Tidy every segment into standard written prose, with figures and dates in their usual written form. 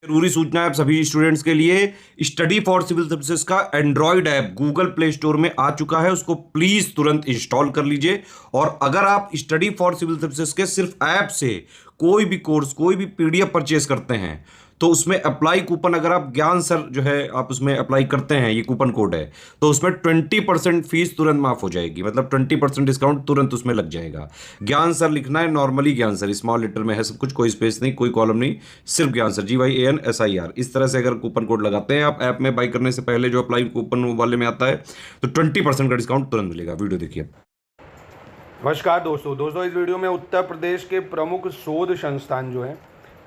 जरूरी सूचना है आप सभी स्टूडेंट्स के लिए। स्टडी फॉर सिविल सर्विसेज का Android app Google play store में आ चुका है, उसको प्लीज तुरंत इंस्टॉल कर लीजिए। और अगर आप स्टडी फॉर सिविल सर्विसेज के सिर्फ ऐप से कोई भी कोर्स कोई भी पीडीएफ परचेज करते हैं तो उसमें अप्लाई कूपन, अगर आप ज्ञान सर जो है आप उसमें अप्लाई करते हैं, ये कूपन कोड है, तो उसमें 20% फीस तुरंत माफ हो जाएगी। मतलब 20% डिस्काउंट तुरंत उसमें लग जाएगा। ज्ञान सर लिखना है, नॉर्मली ज्ञान सर स्मॉल लेटर में है सब कुछ, कोई स्पेस नहीं, कोई कॉलम नहीं, सिर्फ ज्ञान सर GYANSIR। इस तरह से अगर कूपन कोड लगाते हैं आप ऐप में बाई करने से पहले, जो अप्लाई कूपन वाले में आता है, तो 20% का डिस्काउंट तुरंत मिलेगा। वीडियो देखिए। नमस्कार दोस्तों इस वीडियो में उत्तर प्रदेश के प्रमुख शोध संस्थान जो हैं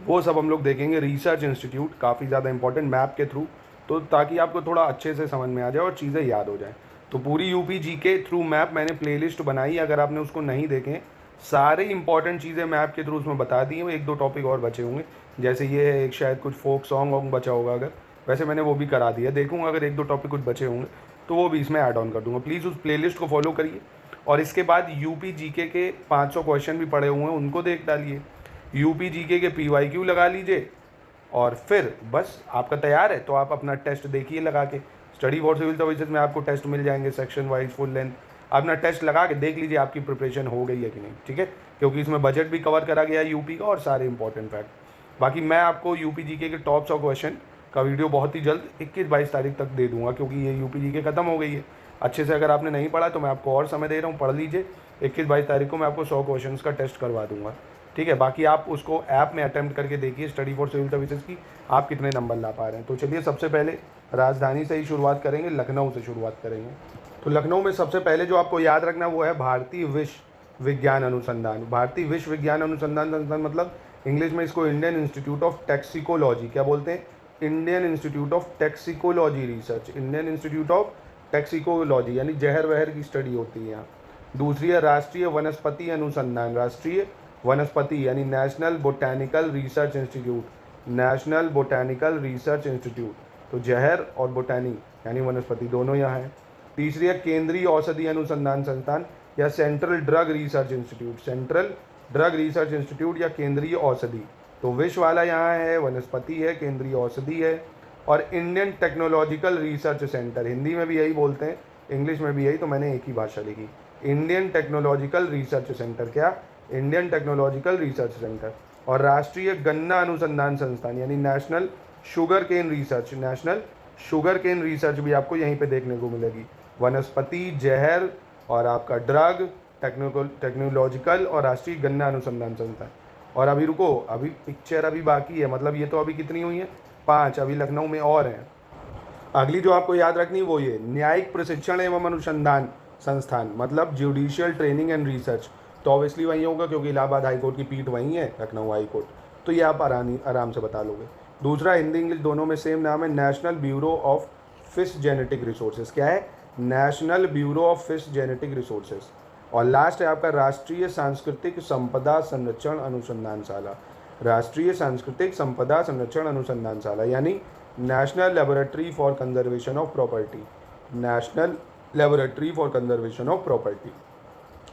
वो सब हम लोग देखेंगे। रिसर्च इंस्टीट्यूट काफ़ी ज़्यादा इंपॉर्टेंट मैप के थ्रू, तो ताकि आपको थोड़ा अच्छे से समझ में आ जाए और चीज़ें याद हो जाए। तो पूरी यूपी जीके थ्रू मैप मैंने प्लेलिस्ट बनाई, अगर आपने उसको नहीं देखें, सारी इंपॉर्टेंट चीज़ें मैप के थ्रू उसमें बता दी हैं। एक दो टॉपिक और बचे होंगे, जैसे ये है एक शायद कुछ फोक सॉन्ग वॉन्ग बचा होगा, अगर वैसे मैंने वो भी करा दिया। देखूँगा अगर एक दो टॉपिक कुछ बचे होंगे तो वो भी इसमें ऐड ऑन कर दूँगा। प्लीज़ उस प्लेलिस्ट को फॉलो करिए। और इसके बाद यूपी जीके के 500 क्वेश्चन भी पड़े हुए हैं, उनको देख डालिए। यूपी जीके के PYQ लगा लीजिए और फिर बस आपका तैयार है। तो आप अपना टेस्ट देखिए लगा के। स्टडी फॉर सिविल सर्विसेज में आपको टेस्ट मिल जाएंगे सेक्शन वाइज फुल लेंथ। अपना टेस्ट लगा के देख लीजिए आपकी प्रिपरेशन हो गई है कि नहीं, ठीक है। क्योंकि इसमें बजट भी कवर करा गया है यूपी का और सारे इंपॉर्टेंट फैक्ट। बाकी मैं आपको यूपी जीके के टॉप 100 क्वेश्चन का वीडियो बहुत ही जल्द 21-22 तारीख तक दे दूंगा, क्योंकि ये यूपी जीके खत्म हो गई है। अच्छे से अगर आपने नहीं पढ़ा तो मैं आपको और समय दे रहा हूँ, पढ़ लीजिए। 21-22 तारीख को मैं आपको 100 क्वेश्चन का टेस्ट करवा दूंगा, ठीक है। बाकी आप उसको ऐप में अटैम्प्ट करके देखिए स्टडी फॉर सिविल सर्विसेज की, आप कितने नंबर ला पा रहे हैं। तो चलिए सबसे पहले राजधानी से ही शुरुआत करेंगे, लखनऊ से शुरुआत करेंगे। तो लखनऊ में सबसे पहले जो आपको याद रखना वो है भारतीय विश्व विज्ञान अनुसंधान। भारतीय विश्व विज्ञान अनुसंधान संस्थान मतलब इंग्लिश में इसको इंडियन इंस्टीट्यूट ऑफ टैक्सिकोलॉजी क्या बोलते हैं, Indian institute of toxicology research, Indian institute of toxicology, यानी जहर वहर की स्टडी होती है यहाँ। दूसरी है राष्ट्रीय वनस्पति अनुसंधान, राष्ट्रीय वनस्पति यानी national botanical research institute, national botanical research institute. तो जहर और बोटैनी यानी वनस्पति दोनों यहाँ है। तीसरी है केंद्रीय औषधि अनुसंधान संस्थान या central drug research institute, central drug research institute या केंद्रीय औषधि। तो विश्व वाला यहाँ है, वनस्पति है, केंद्रीय औषधि है। और Indian technological research centre, Hindi में भी यही बोलते हैं, इंग्लिश में भी यही, तो मैंने एक ही भाषा लिखी, इंडियन टेक्नोलॉजिकल रिसर्च सेंटर। क्या? Indian technological research centre. और राष्ट्रीय गन्ना अनुसंधान संस्थान यानी national sugar cane research, national sugar cane research भी आपको यहीं पे देखने को मिलेगी। वनस्पति, जहर और आपका ड्रग, टेक्नोलॉजिकल और राष्ट्रीय गन्ना अनुसंधान संस्थान। और अभी रुको, अभी पिक्चर अभी बाकी है, मतलब ये तो अभी कितनी हुई है, 5 अभी लखनऊ में और हैं। अगली जो आपको याद रखनी वो ये न्यायिक प्रशिक्षण एवं अनुसंधान संस्थान, मतलब जुडिशियल ट्रेनिंग एंड रिसर्च। तो ऑब्वियसली वहीं होगा क्योंकि इलाहाबाद हाईकोर्ट की पीठ वहीं है, लखनऊ हाईकोर्ट, तो ये आप आराम से बता लोगे। दूसरा हिंदी इंग्लिश दोनों में सेम नाम है, national bureau of fish genetic resources. क्या है? National bureau of fish genetic resources. और लास्ट है आपका राष्ट्रीय सांस्कृतिक संपदा संरक्षण अनुसंधानशाला, राष्ट्रीय सांस्कृतिक संपदा संरक्षण अनुसंधानशाला यानी national laboratory for conservation of property, national laboratory for conservation of property.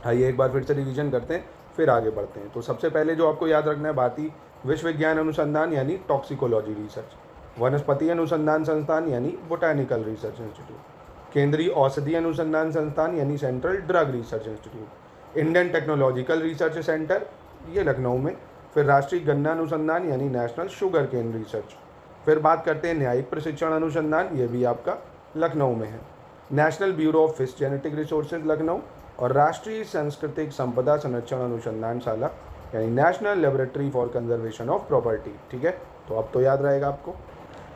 आइए एक बार फिर से रिवीजन करते हैं, फिर आगे बढ़ते हैं। तो सबसे पहले जो आपको याद रखना है, भारतीय विश्व विज्ञान अनुसंधान यानी टॉक्सिकोलॉजी रिसर्च, वनस्पति अनुसंधान संस्थान यानी बोटैनिकल रिसर्च इंस्टीट्यूट, केंद्रीय औषधि अनुसंधान संस्थान यानी central drug research institute, Indian technological research centre ये लखनऊ में, फिर राष्ट्रीय गन्ना अनुसंधान यानी नेशनल शुगर केन रिसर्च। फिर बात करते हैं न्यायिक प्रशिक्षण अनुसंधान, ये भी आपका लखनऊ में है, national bureau of fish genetic resources Lucknow, और राष्ट्रीय सांस्कृतिक संपदा संरक्षण अनुसंधानशाला यानी national laboratory for conservation of property. ठीक है, तो अब तो याद रहेगा आपको।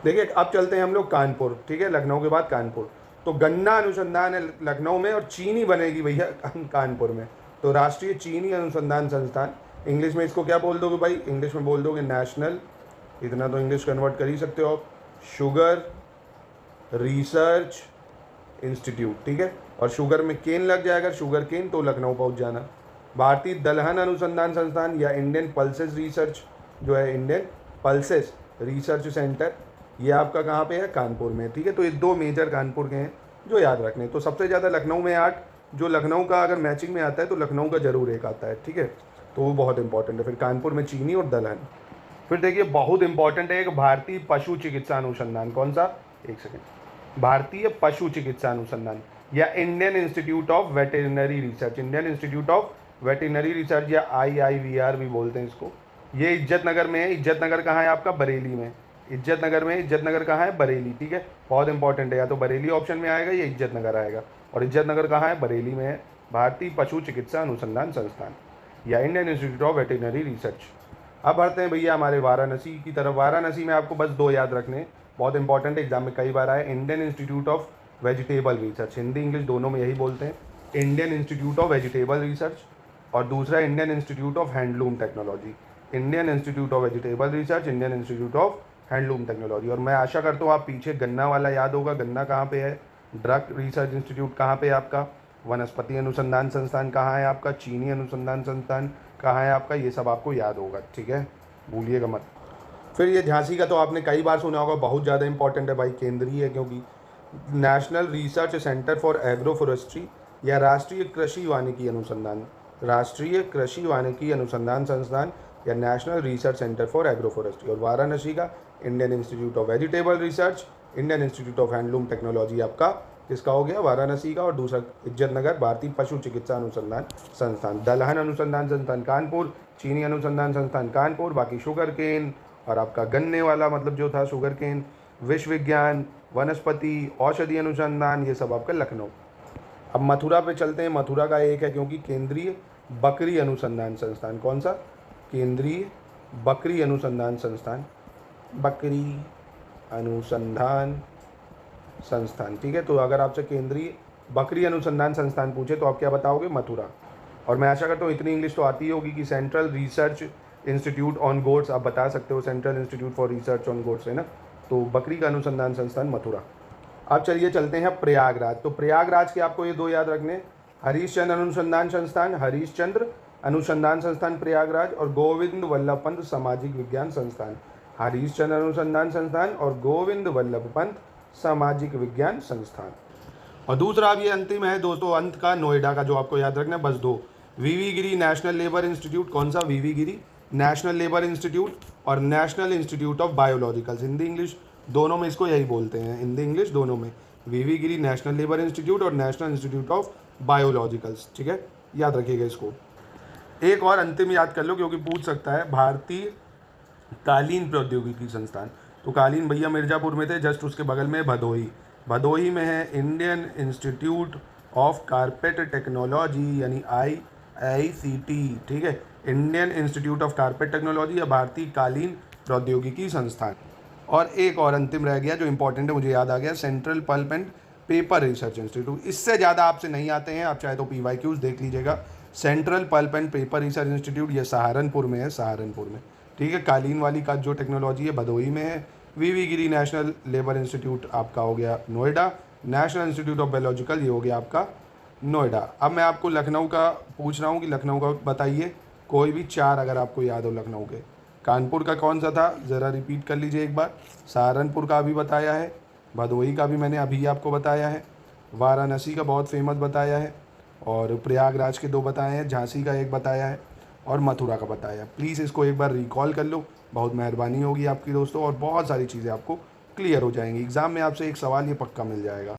देखिए अब चलते हैं हम लोग कानपुर, ठीक है, लखनऊ के बाद कानपुर। तो गन्ना अनुसंधान है लखनऊ में और चीनी बनेगी भैया कानपुर में। तो राष्ट्रीय चीनी अनुसंधान संस्थान, इंग्लिश में इसको क्या बोल दोगे भाई? इंग्लिश में बोल दोगे नेशनल, इतना तो इंग्लिश कन्वर्ट कर ही सकते हो आप, शुगर रिसर्च इंस्टीट्यूट। ठीक है, और शुगर में केन लग जाएगा, शुगर केन, तो लखनऊ पहुंच जाना। भारतीय दलहन अनुसंधान संस्थान या इंडियन पल्सेस रिसर्च जो है, इंडियन पल्सेस रिसर्च सेंटर, ये आपका कहाँ पे है? कानपुर में। ठीक है, तो ये दो मेजर कानपुर के हैं जो याद रखने। तो सबसे ज़्यादा लखनऊ में 8, जो लखनऊ का अगर मैचिंग में आता है तो लखनऊ का जरूर एक आता है। ठीक है, तो वो बहुत इंपॉर्टेंट है। फिर कानपुर में चीनी और दलहन। फिर देखिए बहुत इंपॉर्टेंट है एक भारतीय पशु चिकित्सा अनुसंधान, कौन सा, एक सेकेंड, भारतीय पशु चिकित्सा अनुसंधान या Indian institute of veterinary research, Indian institute of veterinary research या IIVR भी बोलते हैं इसको। ये इज्जतनगर में है। इज्जतनगर कहाँ है आपका, बरेली में। इज्जतनगर में, इज्जतनगर कहाँ है, बरेली, ठीक है, बहुत इंपॉर्टेंट है, या तो बरेली ऑप्शन में आएगा या इज्जतनगर आएगा, और इज्जतनगर कहाँ है, बरेली में है। भारतीय पशु चिकित्सा अनुसंधान संस्थान या Indian institute of veterinary research. अब बढ़ते हैं भैया हमारे वाराणसी की तरफ। वाराणसी में आपको बस 2 याद रखने, बहुत इंपॉर्टेंट है, एग्जाम में कई बार आए। Indian institute of vegetable research, Hindi English दोनों में यही बोलते हैं, Indian institute of vegetable research, और दूसरा Indian institute of handloom technology, Indian institute of vegetable research, Indian institute of handloom technology. और मैं आशा करता हूँ आप पीछे गन्ना वाला याद होगा, गन्ना कहाँ पे है, ड्रग रिसर्च इंस्टीट्यूट कहाँ पे है आपका, वनस्पति अनुसंधान संस्थान कहाँ है आपका, चीनी अनुसंधान संस्थान कहाँ है आपका, ये सब आपको याद होगा, ठीक है, भूलिएगा मत। फिर ये झांसी का तो आपने कई बार सुना होगा, बहुत ज़्यादा इंपॉर्टेंट है भाई, केंद्रीय है, क्योंकि national research centre for agro forestry या राष्ट्रीय कृषि वानिकी अनुसंधान, राष्ट्रीय कृषि वानिकी अनुसंधान संस्थान या national research centre for agro forestry. और वाराणसी का Indian institute of vegetable research, Indian institute of handloom technology आपका किसका हो गया, वाराणसी का। और दूसरा इज्जतनगर भारतीय पशु चिकित्सा अनुसंधान संस्थान, दलहन अनुसंधान संस्थान कानपुर, चीनी अनुसंधान संस्थान कानपुर, बाकी शुगर केन और आपका गन्ने वाला मतलब जो था शुगर केन, विश्व विज्ञान, वनस्पति, औषधि अनुसंधान, ये सब आपका लखनऊ। अब मथुरा पे चलते हैं। मथुरा का एक है क्योंकि केंद्रीय बकरी अनुसंधान संस्थान, कौन सा, केंद्रीय बकरी अनुसंधान संस्थान, बकरी अनुसंधान संस्थान, ठीक है। तो अगर आपसे केंद्रीय बकरी अनुसंधान संस्थान पूछे तो आप क्या बताओगे, मथुरा। और मैं आशा करता हूँ इतनी इंग्लिश तो आती ही होगी कि central research institute on goats आप बता सकते हो, central institute for research on goats है ना, तो बकरी का अनुसंधान संस्थान मथुरा। अब चलिए चलते हैं प्रयागराज। तो प्रयागराज के आपको ये 2 याद रखने, हरीशचंद्र अनुसंधान संस्थान, हरीशचंद्र अनुसंधान संस्थान प्रयागराज, और गोविंद वल्लभ पंत सामाजिक विज्ञान संस्थान, हरीशचंद्र अनुसंधान संस्थान और गोविंद वल्लभ पंत सामाजिक विज्ञान संस्थान। और दूसरा अब ये अंतिम है दोस्तों, अंत का, नोएडा का, जो आपको याद रखना है, बस 2, वीवी गिरी नेशनल लेबर इंस्टीट्यूट, कौन सा, वीवी गिरी नेशनल लेबर इंस्टीट्यूट और national institute of biologicals, Hindi English दोनों में इसको यही बोलते हैं, हिंदी इंग्लिश दोनों में, वीवी गिरी नेशनल लेबर इंस्टीट्यूट और नेशनल इंस्टीट्यूट ऑफ बायोलॉजिकल्स, ठीक है, याद रखिएगा इसको। एक और अंतिम याद कर लो क्योंकि पूछ सकता है, भारतीय कालीन प्रौद्योगिकी संस्थान। तो कालीन भैया मिर्ज़ापुर में थे, जस्ट उसके बगल में भदोही, भदोही में है Indian institute of carpet technology यानी IICT, ठीक है, Indian institute of carpet technology या भारतीय कालीन प्रौद्योगिकी संस्थान। और एक और अंतिम रह गया जो इंपॉर्टेंट है, मुझे याद आ गया, central pulp and paper research institute. इससे ज़्यादा आपसे नहीं आते हैं, आप चाहे तो PYQs देख लीजिएगा। Central pulp and paper research institute ये सहारनपुर में है, सहारनपुर में, ठीक है। कालीन वाली का जो टेक्नोलॉजी है भदोही में है। वीवी गिरी नेशनल लेबर इंस्टीट्यूट आपका हो गया Noida, national institute of biological ये हो गया आपका नोएडा। अब मैं आपको लखनऊ का पूछ रहा हूँ कि लखनऊ का बताइए, कोई भी 4 अगर आपको याद हो लखनऊ के। कानपुर का कौन सा था, ज़रा रिपीट कर लीजिए एक बार। सहारनपुर का अभी बताया है, भदोही का भी मैंने अभी आपको बताया है, वाराणसी का बहुत फेमस बताया है, और प्रयागराज के 2 बताए हैं, झांसी का 1 बताया है, और मथुरा का बताया है। प्लीज़ इसको एक बार रिकॉल कर लो, बहुत मेहरबानी होगी आपकी दोस्तों, और बहुत सारी चीज़ें आपको क्लियर हो जाएंगी। एग्ज़ाम में आपसे एक सवाल ये पक्का मिल जाएगा।